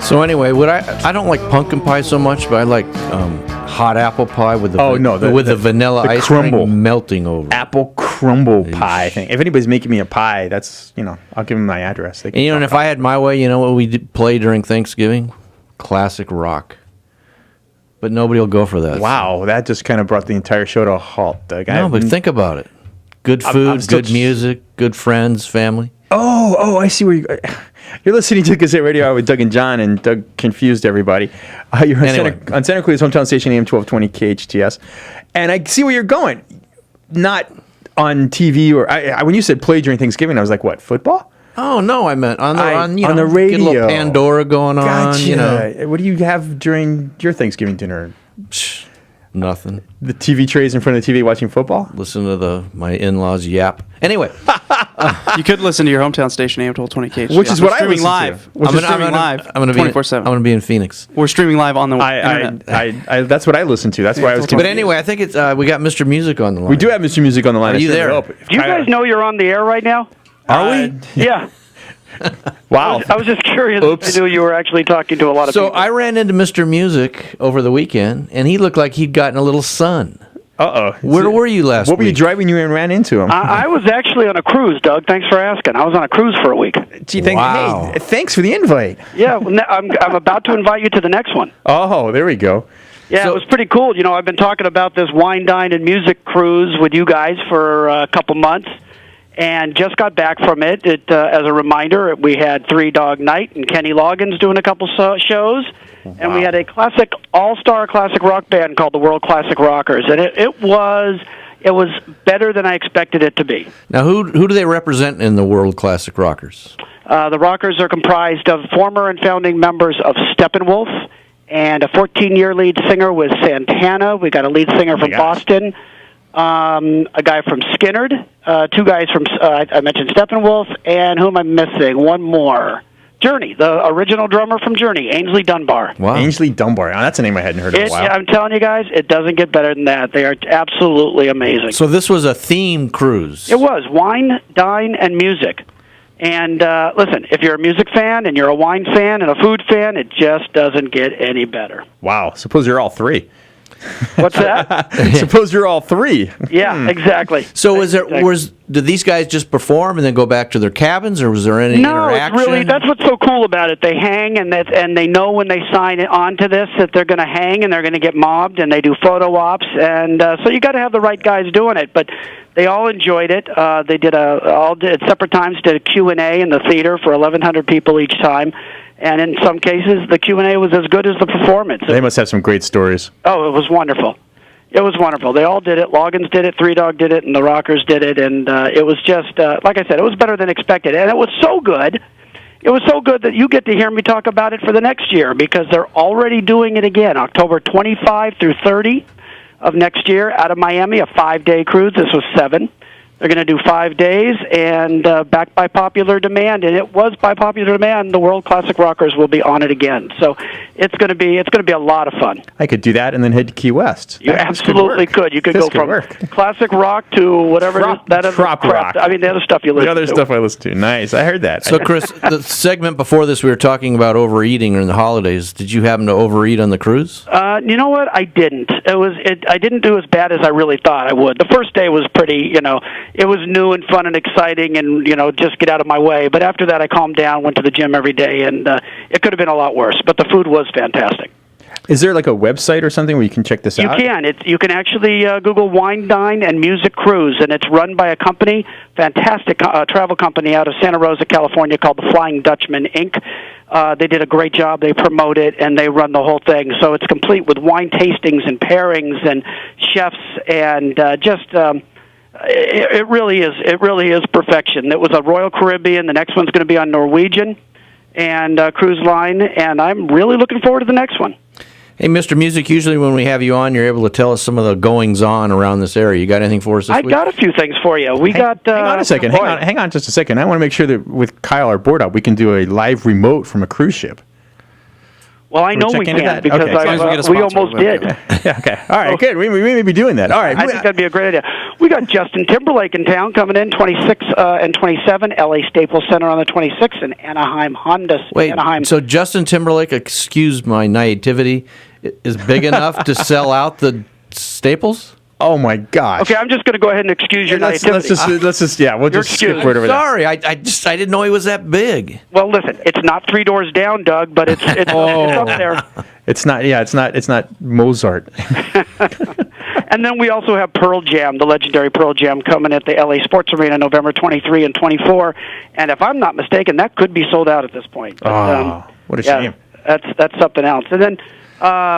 So anyway, I don't like pumpkin pie so much, but I like hot apple pie with the vanilla ice cream melting over. Apple crumble pie thing. If anybody's making me a pie, that's I'll give them my address. And if I had my way, you know what we play during Thanksgiving? Classic rock. But nobody will go for that. Wow, that just kind of brought the entire show to a halt, Doug. No, but think about it. Good food, good music, good friends, family. Oh, I see where you're listening to Gazette Radio Hour with Doug and John, and Doug confused everybody. You're on Santa Cruz hometown station, AM 1220 KHTS. And I see where you're going. Not on TV or when you said play during Thanksgiving, I was like, what, football? Oh, no, I meant on the radio. Get a little Pandora going on. Gotcha. What do you have during your Thanksgiving dinner? Nothing. The TV trays in front of the TV watching football? Listen to my in-laws yap. Anyway. You could listen to your hometown station, AM 1220 KHTS. Which is what I listen live. to. I'm streaming live 24/7. I'm going to be in Phoenix. We're streaming live on the internet. I that's what I listen to. That's why I was confused. But anyway, I think it's we got Mr. Music on the line. We do have Mr. Music on the line. Are you there? Do you guys know you're on the air right now? Are we? Yeah. Wow. I was just curious if I knew you were actually talking to a lot of people. So I ran into Mr. Music over the weekend, and he looked like he'd gotten a little sun. Uh-oh. Where were you last week? What were you driving you and ran into him? I was actually on a cruise, Doug. Thanks for asking. I was on a cruise for a week. Gee, wow. Hey, thanks for the invite. Yeah, well, I'm about to invite you to the next one. Oh, there we go. Yeah, it was pretty cool. I've been talking about this wine, dine, and music cruise with you guys for a couple months, and just got back from it. As a reminder, we had Three Dog Night and Kenny Loggins doing a couple shows. Wow. And we had a classic, all-star classic rock band called the World Classic Rockers, and it was better than I expected it to be. Now, who do they represent in the World Classic Rockers? The Rockers are comprised of former and founding members of Steppenwolf, and a 14-year lead singer with Santana. We got a lead singer from Boston, a guy from Skinnerd, two guys from I mentioned Steppenwolf, and who am I missing? One more. Journey, the original drummer from Journey, Ainsley Dunbar. Wow. Ainsley Dunbar. Oh, that's a name I hadn't heard of in a while. I'm telling you guys, it doesn't get better than that. They are absolutely amazing. So this was a theme cruise. It was. Wine, dine, and music. And listen, if you're a music fan and you're a wine fan and a food fan, it just doesn't get any better. Wow. Suppose you're all three. What's that? Suppose you're all three. Yeah, exactly. So did these guys just perform and then go back to their cabins, or was there any interaction? No, it's really, that's what's so cool about it. They hang, and they know when they sign on to this that they're going to hang and they're going to get mobbed, and they do photo ops, and so you got to have the right guys doing it. But they all enjoyed it. They did at separate times did a Q&A in the theater for 1,100 people each time. And in some cases, the Q&A was as good as the performance. They must have some great stories. Oh, it was wonderful. It was wonderful. They all did it. Loggins did it, Three Dog did it, and the Rockers did it. And it was just, like I said, it was better than expected. And it was so good. It was so good that you get to hear me talk about it for the next year, because they're already doing it again, October 25 through 30 of next year out of Miami, a 5-day cruise. This was 7. They're going to do 5 days, and backed by popular demand, and it was by popular demand. The World Classic Rockers will be on it again, so it's going to be a lot of fun. I could do that and then head to Key West. You absolutely could. You could go from classic rock to whatever crop rock. I mean, the other stuff you listen to. The other stuff I listen to. Nice. I heard that. So, Chris, the segment before this, we were talking about overeating during the holidays. Did you happen to overeat on the cruise? You know what? I didn't. I didn't do as bad as I really thought I would. The first day was pretty, it was new and fun and exciting and, just get out of my way. But after that, I calmed down, went to the gym every day, and it could have been a lot worse. But the food was fantastic. Is there like a website or something where you can check this out? You can. You can actually Google Wine, Dine, and Music Cruise, and it's run by a company, fantastic travel company out of Santa Rosa, California, called the Flying Dutchman, Inc. They did a great job. They promote it, and they run the whole thing. So it's complete with wine tastings and pairings and chefs, and it really is. It really is perfection. It was a Royal Caribbean. The next one's going to be on Norwegian and cruise line, and I'm really looking forward to the next one. Hey, Mr. Music, usually when we have you on, you're able to tell us some of the goings-on around this area. You got anything for us this week? I got a few things for you. Hang on a second. Hang on just a second. I want to make sure that with Kyle, our board op, we can do a live remote from a cruise ship. Well, I know we check into can that? because Okay. As long as we get a we sponsor, almost we'll be did. okay. Yeah, okay. All right, good. We may be doing that. All right. I think that'd be a great idea. We got Justin Timberlake in town coming in 26 and 27, LA Staples Center on the 26th, and Anaheim Honda. Wait, Anaheim. so Justin Timberlake, excuse my naivety, is big enough to sell out the Staples? Oh my gosh. Okay, I'm just going to go ahead and excuse your naivety. Let's just we'll You're just skip excused. right over that. Sorry, I didn't know he was that big. Well, listen, it's not 3 doors down, Doug, but it's it's up there. It's not Mozart. And then we also have Pearl Jam, the legendary Pearl Jam, coming at the LA Sports Arena November 23 and 24. And if I'm not mistaken, that could be sold out at this point. But, what a shame. That's something else. And then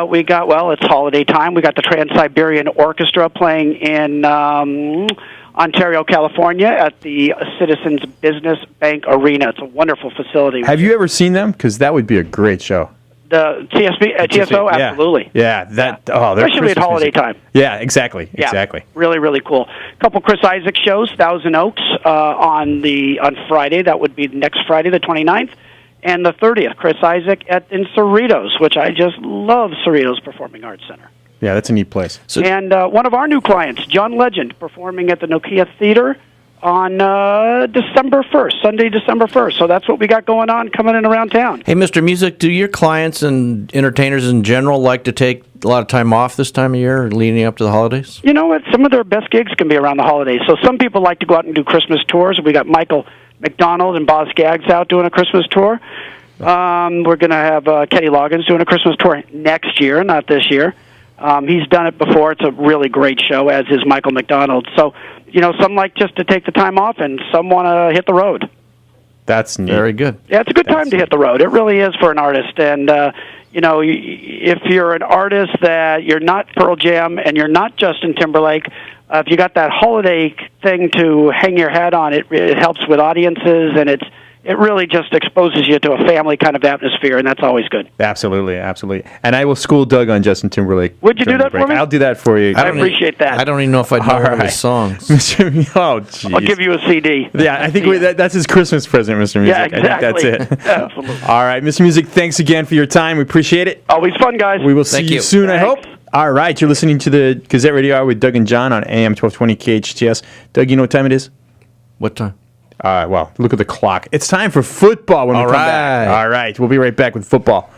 we got, it's holiday time. We got the Trans-Siberian Orchestra playing in Ontario, California at the Citizens Business Bank Arena. It's a wonderful facility. Have you ever seen them? Because that would be a great show. The TSO, absolutely. Yeah, their especially at Christmas holiday music. time. Yeah, exactly. Yeah, Exactly. really, really cool. A couple Chris Isaac shows, Thousand Oaks on Friday. That would be next Friday, the 29th, and the 30th. Chris Isaac in Cerritos, which I just love. Cerritos Performing Arts Center. Yeah, that's a neat place. And one of our new clients, John Legend, performing at the Nokia Theater on December 1st, Sunday, December 1st. So that's what we got going on coming in around town. Hey, Mr. Music, do your clients and entertainers in general like to take a lot of time off this time of year leading up to the holidays? You know what? Some of their best gigs can be around the holidays. So some people like to go out and do Christmas tours. We got Michael McDonald and Boz Skaggs out doing a Christmas tour. We're going to have Kenny Loggins doing a Christmas tour next year, not this year. He's done it before. It's a really great show, as is Michael McDonald. So, some like just to take the time off, and some want to hit the road. That's neat. Very good. Yeah, it's a good time to hit the road. It really is for an artist. And, if you're an artist that you're not Pearl Jam and you're not Justin Timberlake, if you got that holiday thing to hang your hat on, it helps with audiences, and it really just exposes you to a family kind of atmosphere, and that's always good. Absolutely. And I will school Doug on Justin Timberlake. Would you do that for me? I'll do that for you. I appreciate that. I don't even know if I know one of his songs. Oh, jeez. I'll give you a CD. Yeah, I think that's his Christmas present, Mr. Music. Yeah, exactly. I think that's it. Absolutely. All right, Mr. Music, thanks again for your time. We appreciate it. Always fun, guys. We will see Thank you you. soon, Thanks. I hope. All right, you're listening to the Gazette Radio Hour with Doug and John on AM 1220 KHTS. Doug, you know what time it is? What time? Look at the clock. It's time for football when we come back. right. All right, we'll be right back with football.